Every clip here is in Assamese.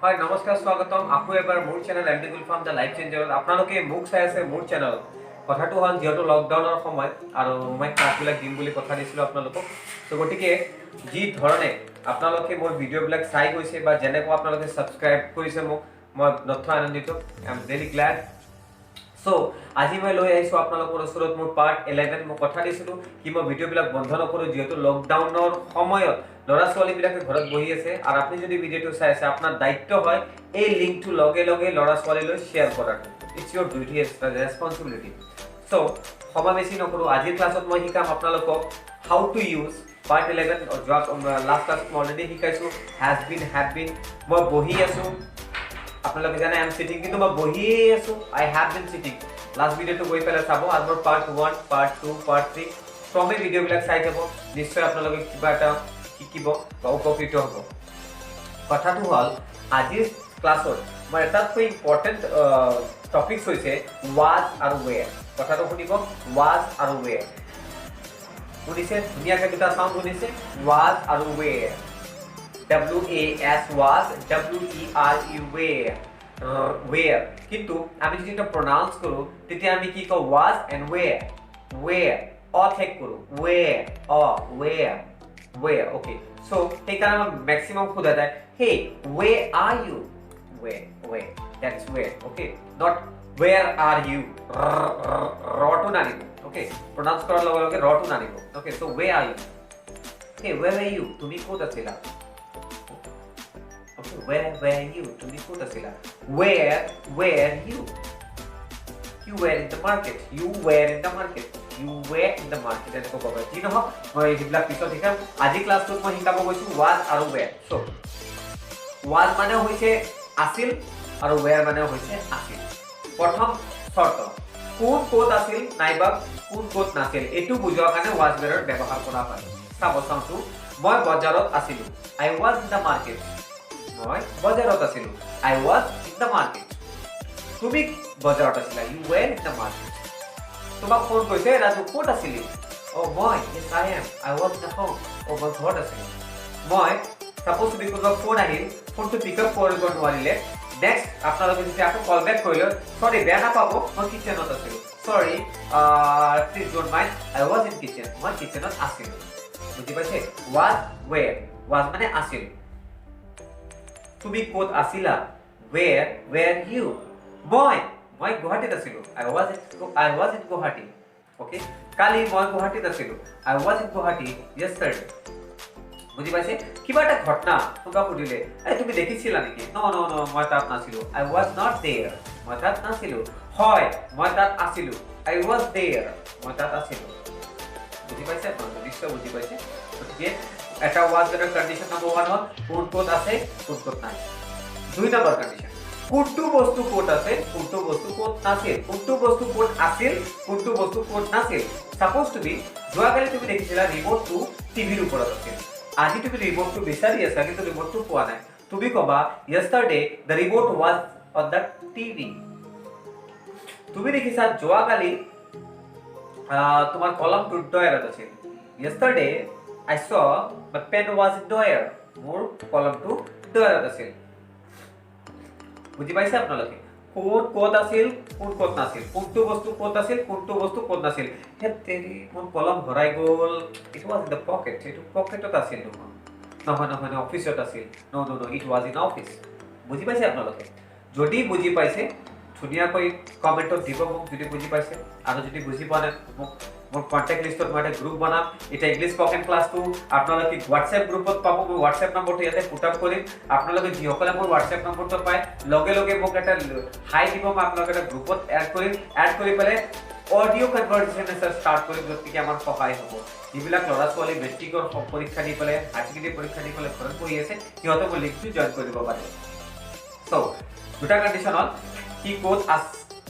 হয় নমস্কাৰ স্বাগতম আকৌ এবাৰ মোৰ channel MD Gulfam the life চেঞ্জাৰত আপোনালোকে মোক চাই আছে মোৰ চেনেলত কথাটো হ'ল যেহেতু লকডাউনৰ সময় আৰু মই ক্লাছবিলাক দিম বুলি কথা দিছিলোঁ আপোনালোকক তো গতিকে যি ধৰণে আপোনালোকে মোৰ ভিডিঅ'বিলাক চাই গৈছে বা যেনেকৈ আপোনালোকে ছাবস্ক্ৰাইব কৰিছে মোক মই নথৈ আনন্দিত I am very Glade so আজি মই লৈ আহিছোঁ আপোনালোকৰ ওচৰত মোৰ পাৰ্ট 11 মই কথা দিছিলোঁ কি মই ভিডিঅ'বিলাক বন্ধ নকৰোঁ যিহেতু লকডাউনৰ সময়ত ল'ৰা ছোৱালীবিলাকে ঘৰত বহি আছে আৰু আপুনি যদি ভিডিঅ'টো চাই আছে আপোনাৰ দায়িত্ব হয় এই লিংকটো লগে লগে ল'ৰা ছোৱালীলৈ শ্বেয়াৰ কৰাটো it's your duty responsibility so সময় বেছি নকৰোঁ আজিৰ ক্লাছত মই শিকাম আপোনালোকক হাউ টু ইউজ পাৰ্ট 11 যোৱা লাষ্ট ক্লাছ মই অলৰেডি শিকাইছোঁ হেজ বিন মই বহি আছোঁ আপোনালোকে জানে আই এম সিটিং কিন্তু মই বহিয়ে আছো আই হ্যাভ বিন সিটিং লাষ্ট ভিডিওটো গৈ পেলাই চাব আৰু মোৰ পাৰ্ট 1 পাৰ্ট 2 পাৰ্ট 3 ক্ৰমে ভিডিওবিলাক চাই যাব নিশ্চয় আপোনালোকে কিবা এটা শিকিব বা উপকৃত হ'ব কথাটো হ'ল আজিৰ ক্লাছত মই এটাতকৈ ইম্পৰ্টেণ্ট টপিকছ হৈছে ৱাজ আৰু ৱেৰ কথাটো শুনিব ৱাজ আৰু ৱেৰ শুনিছে ধুনীয়াকৈ দুটা চাউণ্ড শুনিছে ৱাজ আৰু ৱেৰ WAS was WERE where কিন্তু আমি যদি এটা প্রনাউন্স করো তেতিয়া আমি কি কও was and where অ ঠেক করো where okay so এই কারণে ম্যাক্সিমাম খুদা যায় hey where are you where that's where okay not where are you রটো না নিব okay প্রনাউন্স করার লগে লগে রটো না নিব okay so where are you hey where are you তুমি কোথা আছিলা where were you তুমি কোথা ছিলা where were you were in the market you were in the market এনেকৈ ক'ব যি নহওক মই এইবিলাক পিছত শিকাম আজি ক্লাছটোত মই শিকাব গৈছোঁ was আৰু were so was মানে হৈছে আছিল আৰু were মানে হৈছে আছিল প্ৰথম শৰ্ত কোন ক'ত আছিল নাইবা কোন ক'ত নাছিল এইটো বুজোৱাৰ কাৰণে was were ব্যৱহাৰ কৰা হয় চাব চাওঁটো মই বজাৰত আছিলোঁ I was in the market মই বজাৰত আছিলোঁ I was in the market তুমি বজাৰত আছিলা you were in the market তোমাক ফোন কৰিছে ৰাজু ক'ত আছিলি মই yes I am I was in the home মই ঘৰত আছিলোঁ মই সাপোজ তুমি কোনোবা ফোন আহিল ফোনটো পিক আপ কৰিব নোৱাৰিলে নেক্সট আপোনালোকে যদি আকৌ কল বেক কৰিলে সৰি বেয়া নাপাব মই কিচেনত আছিলোঁ সৰি please don't mind I was in kitchen মই কিচেনত আছিলোঁ বুজি পাইছে was where was মানে আছিল তুমি ক'ত আছিলা where were you মই গুৱাহাটীত আছিলোঁ I was in Guwahati okay কালি মই গুৱাহাটীত আছিলোঁ I was in Guwahati yesterday বুজি পাইছে কিবা এটা ঘটনা তোমরা সুধিলে তুমি দেখিছিলা নেকি নো মই তাত নাছিলোঁ I was not there মই তাত নাছিলোঁ হয় মই তাত আছিলোঁ I was there মই তাত আছিলোঁ বুজি পাইছে আপোনালোকে নিশ্চয় বুজি পাইছে গতিকে এটা was এর কন্ডিশন নাম্বার 1 হল কোন কোড আছে কোন কোড নাই দুই নাম্বার কন্ডিশন কোনটো বস্তু কোড আছে কোনটো বস্তু কোড নাছিল কোনটো বস্তু কোড আছিল কোনটো বস্তু কোড নাছিল সাপোজ তুমি যোৱাকালি তুমি দেখিছিলা ৰিমোটটো টিভিৰ ওপৰত আছিল আজি তুমি ৰিমোটটো বিচাৰি আছা কিন্তু ৰিমোটটো পোৱা নাই তুমি কবা yesterday the remote was on the TV তুমি দেখিছা যোৱাকালি তোমাৰ কলমটো ডয়াৰত আছিল yesterday I saw my pen was in drawer মোৰ কলমটো ডয়াৰত আছিল বুজি পাইছে আপোনালোকে কোন ক'ত আছিল কোন ক'ত নাছিল কোনটো বস্তু ক'ত আছিল কোনটো বস্তু ক'ত নাছিল হে তেৰি মোৰ কলম ভৰাই গ'ল it was in the pocket it পকেটত আছিল নহয় অফিসত আছিল নো ইট ওয়াজ ইন অফিস বুজি পাইছে আপোনালোকে যদি বুজি পাইছে ধুনীয়াকৈ কমেন্টত দিব মোক যদি বুজি পাইছে আৰু যদি বুজি পোৱা নাই মোক মোৰ কন্টাক্ট লিষ্টত মই এটা গ্ৰুপ বনাম এটা ইংলিশ স্পোকেন ক্লাছটো আপোনালোকে হোৱাটছএপ গ্ৰুপত পাব মই হোৱাটছএপ নম্বৰটো ইয়াতে পুট আপ কৰিম আপোনালোকে যিসকলে মোৰ হোৱাটছএপ নম্বৰটো পায় লগে লগে মোক এটা হাই দিব মই আপোনালোকে এটা গ্ৰুপত এড কৰি পেলাই অডিঅ' কনভাৰচেশ্যন ষ্টাৰ্ট কৰিম য'ত আমাৰ সহায় হ'ব যিবিলাক ল'ৰা ছোৱালী মেট্ৰিকৰ পৰীক্ষা দি পেলাই হায়াৰ ছেকেণ্ডেৰী পৰীক্ষা দি পেলাই ঘৰত পঢ়ি আছে সিহঁতক মই লিংকটো জইন কৰি দিব পাৰিম চ' দুটা কণ্ডিশ্যন হ'ল কি কোড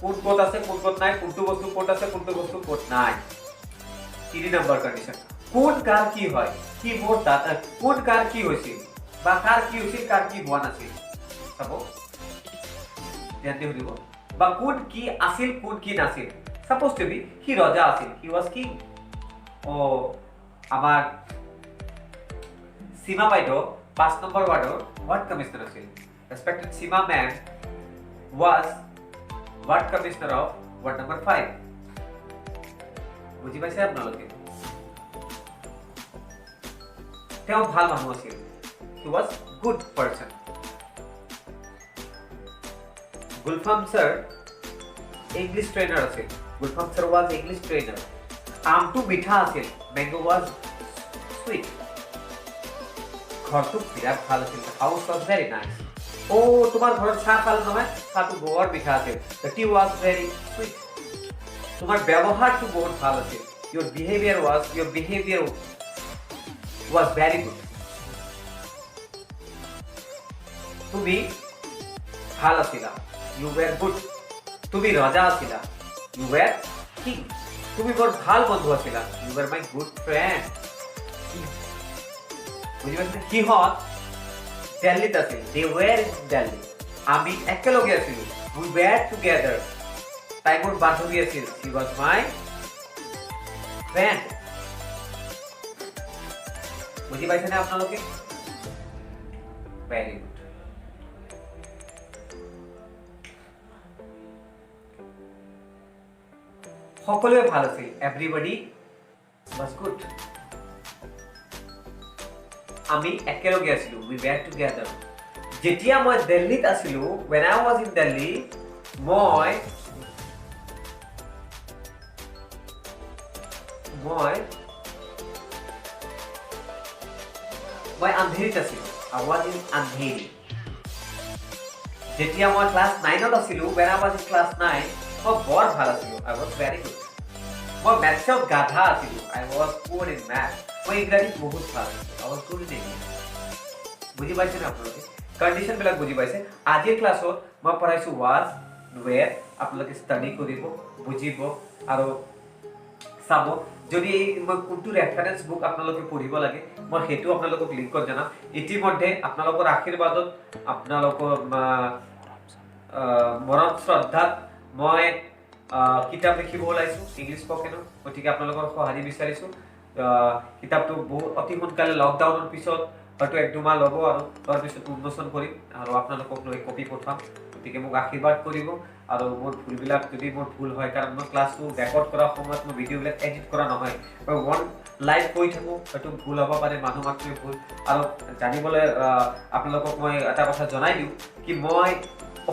কোন কোড আছে কোন কোড নাই কোনটো বস্তু কোড আছে কোনটো বস্তু কোড নাই 3 নম্বৰ কন্ডিশন কোন কাৰ কি হয় কি মোৰ দাতা কোন কাৰ কি হৈছিল বা কাৰ কি হৈছিল কাৰ কি হোৱা নাছিল চাব ধ্যান দি শুনিব বা কোন কি আছিল কোন কি নাছিল সাপোজ টু বি হি ৰজা আছিল হি ওয়াজ কিং ও আমাৰ সীমা বাইদেউ 5 নম্বৰ ওয়াৰ্ডৰ ওয়ার্ড কমিশনার আছিল respected Sima ma'am was ward commissioner of ward number 5. বুজি পাইছে আপোনালোকে? তেওঁ ভাল মানুহ আছিল। He was good person. Gulfam sir English trainer আছিল। Gulfam sir was English trainer. আমটো মিঠা আছিল। Mango was sweet. ঘৰটো বিৰাট ভাল আছিল। The house was very nice. তোমাৰ ঘৰত চাহ খাল নহয়, চাহটো বৰ মিঠা আছিল। The tea was very sweet. তোমাৰ ব্যৱহাৰটো বহুত ভাল আছিল। Your behavior was very good. তুমি ভাল আছিলা। You were good. তুমি ৰজা আছিলা। You were king. তুমি বৰ ভাল বন্ধু আছিলা। You were my good friend. বুজি পাইছে? সিহঁত দিল্লীত আছিল। They were in Delhi. আমি একেলগে আছিলো। We were together. তাই মোৰ বান্ধৱী আছিল। She was my friend. বুজি পাইছে নে আপোনালোকে? Very good. সকলোৱে ভাল আছিল। Everybody was good. আমি একেলগে আছিলো। We were together. যেতিয়া মই দিল্লীত আছিলো, when I was in Delhi, মই আন্ধেৰিত আছিলো। I was in আন্ধেৰি। যেতিয়া মই ক্লাছ 9ত আছিলো, when I was in class 9, মই বৰ ভাল আছিলো। I was very good. মই মেথছত গাধা আছিলো। I was poor in math. মই ইংৰাজীত বহুত ভাল আছিলো। I was good in English. বুজি পাইছে নে আপোনালোকে? কণ্ডিশ্যন বিলাক বুজি পাইছে? আজিৰ ক্লাছত মই পঢ়াইছো was, were, আপোনালোকে ষ্টাডি কৰিব, বুজিব আৰু চাব। যদি মই কোনটো ৰেফাৰেন্স বুক আপোনালোকে পঢ়িব লাগে, মই সেইটো আপোনালোকক লিংকত জনাম। ইতিমধ্যে আপোনালোকৰ আশীৰ্বাদত, আপোনালোকৰ মৰম শ্ৰদ্ধাত মই কিতাপ লিখিব ওলাইছো ইংলিছ স্পকেনৰ। গতিকে আপোনালোকৰ সহায় বিচাৰিছো। কিতাপটো বহুত অতি সোনকালে লকডাউনৰ পিছত হয়তো 1-2 মাহ ল'ব আৰু তাৰপিছত উন্মোচন কৰিম আৰু আপোনালোকক লৈ কপি পঠাম। গতিকে মোক আশীৰ্বাদ কৰিব আৰু মোৰ ভুলবিলাক যদি মোৰ ভুল হয়, কাৰণ মই ক্লাছটো ৰেকৰ্ড কৰাৰ সময়ত মই ভিডিঅ'বিলাক এডিট কৰা নহয়, মই ওৱান লাইভ কৈ থাকোঁ, হয়তো ভুল হ'ব পাৰে, মানুহ মাত্ৰই ভুল। আৰু জানিবলৈ আপোনালোকক মই এটা কথা জনাই দিওঁ কি মই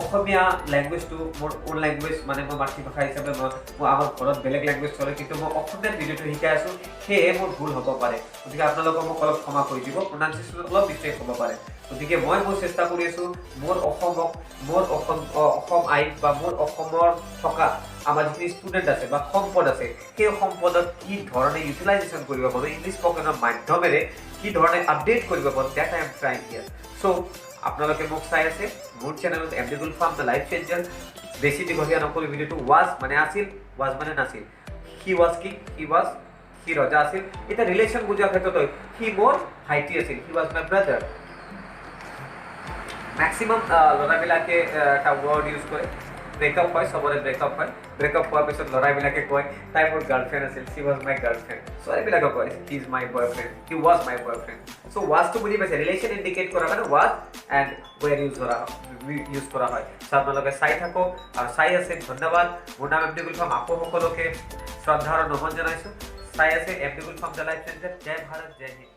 অসমীয়া লেংগুৱেজটো মোৰ ওন লেংগুৱেজ, মানে মোৰ মাতৃভাষা হিচাপে মই আমাৰ ঘৰত বেলেগ লেংগুৱেজ চলে, কিন্তু মই অসমীয়াত ভিডিঅ'টো শিকাই আছোঁ, সেয়ে মোৰ ভুল হ'ব পাৰে। গতিকে আপোনালোকক মোক অলপ ক্ষমা কৰি দিব, প্ৰনাউন্সিয়েশ্যন অলপ মিষ্টেক হ'ব পাৰে। গতিকে মই চেষ্টা কৰি আছোঁ মোৰ অসম আইন বা মোৰ অসমৰ থকা আমাৰ যিখিনি ষ্টুডেণ্ট আছে বা সম্পদ আছে, সেই সম্পদত কি ধৰণে ইউটিলাইজেশ্যন কৰিব পাৰোঁ, ইংলিছ স্পকেনৰ মাধ্যমেৰে কি ধৰণে আপডেট কৰিব পাৰোঁ, ডেট আই এম ট্ৰাইং হিয়াৰ। চ' আপোনালোকে মোক চাই আছে মোৰ চেনেলত MD Gulfam the life changer. বেছি দীঘলীয়া নকৰি ভিডিঅ'টো ৱাজ মানে আছিল, ৱাজ মানে নাছিল। হি ৱাজ কি, সি ৰজা আছিল। এতিয়া ৰিলেশ্যন বুজাৰ ক্ষেত্ৰত সি মোৰ ভাইটি আছিল। হি ৱাজ মাই ব্ৰাদাৰ। মেক্সিমাম ল'ৰাবিলাকে এটা ৱৰ্ড ইউজ কৰে, ব্ৰেকআপ হয়, চবৰে ব্ৰেকআপ হয়। ব্ৰেকআপ হোৱাৰ পিছত ল'ৰাবিলাকে কয় তাই মোৰ গাৰ্লফ্ৰেণ্ড আছিল, হি ৱাজ মাই গাৰ্লফ্ৰেণ্ড। ছোৱালীবিলাকে কয় he is my boyfriend, he was my boyfriend. So' ৱাজটো বুজি পাইছে? ৰিলেশ্যন ইণ্ডিকেট কৰা মানে ৱাজ এণ্ড ৱেৰ ইউজ কৰা হয়। চ' আপোনালোকে চাই থাকক আৰু চাই আছে, ধন্যবাদ। মোৰ নাম MD Gulfam। আকৌ সকলোকে শ্ৰদ্ধা আৰু নমন জনাইছোঁ। চাই আছে MD Gulfam the life changer. জয় ভাৰত, জয় হিন্দ।